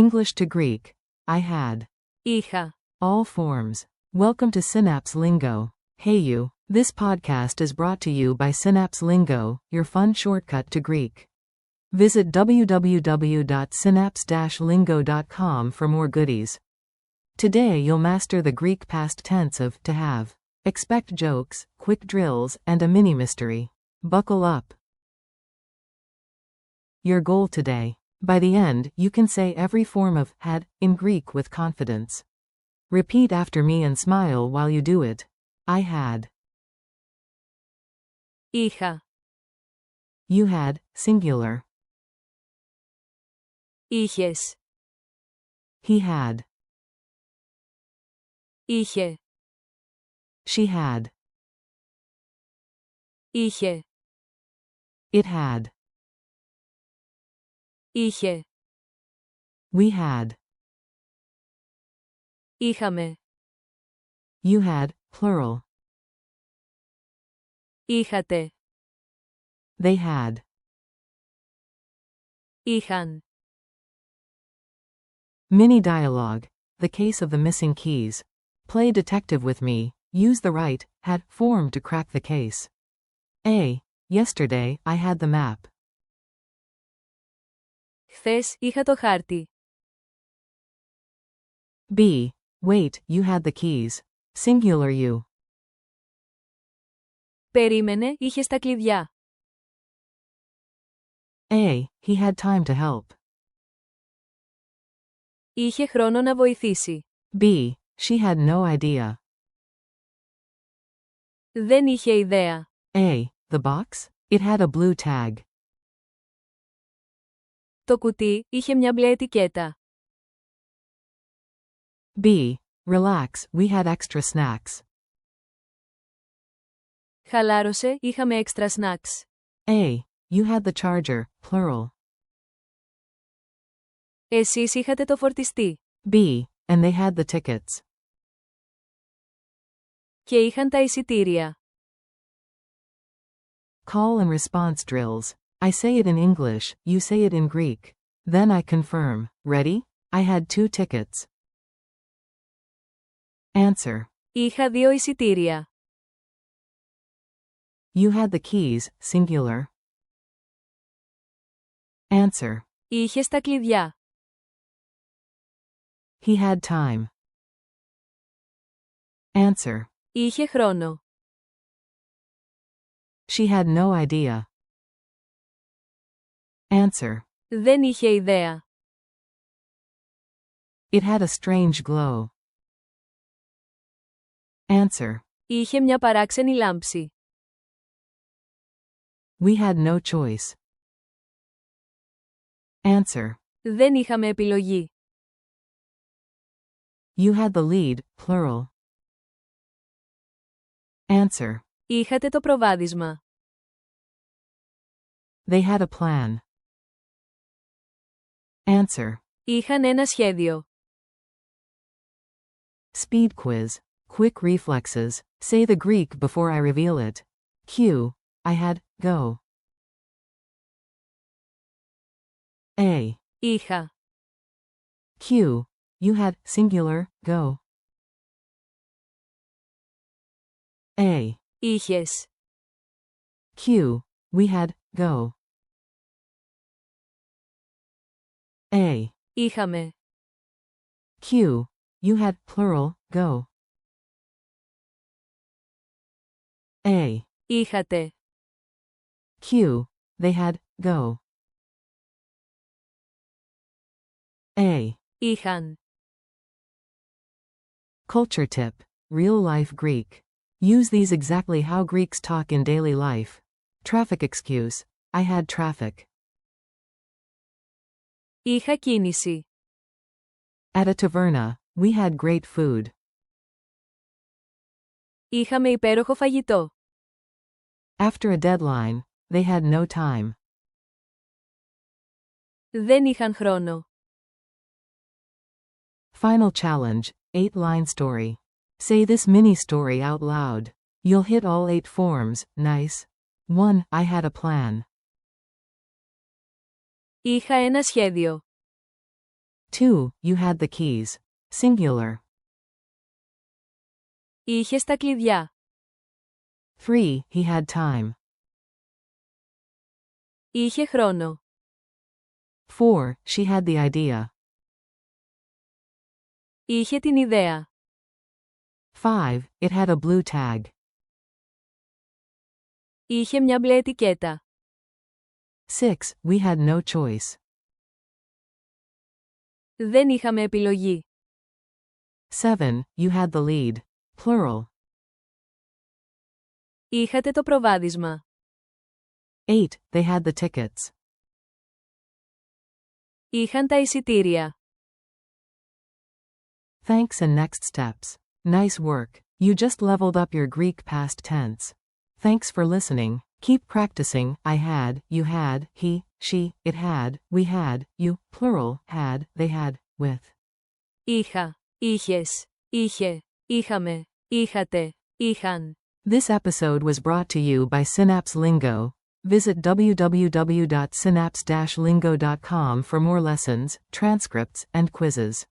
English to Greek. I had. Είχα. All forms. Welcome to Synapse Lingo. Hey you. This podcast is brought to you by Synapse Lingo, your fun shortcut to Greek. Visit www.synapse-lingo.com for more goodies. Today you'll master the Greek past tense of to have. Expect jokes, quick drills, and a mini mystery. Buckle up. Your goal today. By the end, you can say every form of had in Greek with confidence. Repeat after me and smile while you do it. I had. Είχα. You had, singular. Είχες. He had. Είχε. She had. Είχε. It had. Είχε. We had. Είχαμε. You had, plural. Είχατε. They had. Είχαν. Mini dialogue. The case of the missing keys. Play detective with me. Use the right, had, form to crack the case. A. Yesterday, I had the map. Χθες είχα το χάρτη. B. Wait, you had the keys. Singular you. Περίμενε, είχες τα κλειδιά. A. He had time to help. Είχε χρόνο να βοηθήσει. B. She had no idea. Δεν είχε ιδέα. A. The box? It had a blue tag. Το κουτί είχε μια μπλε ετικέτα. B. Relax, we had extra snacks. Χαλάρωσε, είχαμε έξτρα snacks. A. You had the charger, plural. Εσείς είχατε το φορτιστή. B. And they had the tickets. Και είχαν τα εισιτήρια. Call and response drills. I say it in English, you say it in Greek. Then I confirm. Ready? I had 2 tickets. Answer. Είχα 2 εισιτήρια. You had the keys, singular. Answer. Είχες τα κλειδιά. He had time. Answer. Είχε χρόνο. She had no idea. Answer. Δεν είχε ιδέα. It had a strange glow. Answer. Είχε μια παράξενη λάμψη. We had no choice. Answer. Δεν είχαμε επιλογή. You had the lead, plural. Answer. Είχατε το προβάδισμα. They had a plan. Answer. Είχαν ένα σχέδιο. Speed quiz. Quick reflexes. Say the Greek before I reveal it. Q. I had, go. A. Είχα. Q. You had, singular, go. A. Είχες. Q. We had, go. A. Είχαμε. Q. You had, plural, go. A. Είχατε. Q. They had, go. A. Είχαν. Culture tip. Real life Greek. Use these exactly how Greeks talk in daily life. Traffic excuse. I had traffic. Είχα κίνηση. At a taverna, we had great food. Είχαμε υπέροχο φαγητό. After a deadline, they had no time. Δεν είχαν χρόνο. Final challenge, 8-line story. Say this mini story out loud. You'll hit all 8 forms, nice. 1. I had a plan. Είχα ένα σχέδιο. 2. You had the keys. Singular. Είχε τα κλειδιά. 3. He had time. Είχε χρόνο. 4. She had the idea. Είχε την ιδέα. 5. It had a blue tag. Είχε μια μπλε ετικέτα. 6. We had no choice. Δεν είχαμε επιλογή. 7. You had the lead. Plural. Είχατε το προβάδισμα. 8. They had the tickets. Είχαν τα εισιτήρια. Thanks and next steps. Nice work. You just leveled up your Greek past tense. Thanks for listening. Keep practicing. I had, you had, he, she, it had, we had, you, plural, had, they had, with. Είχα, είχες, είχε, είχαμε, είχατε, είχαν. This episode was brought to you by Synapse Lingo. Visit www.synapse-lingo.com for more lessons, transcripts, and quizzes.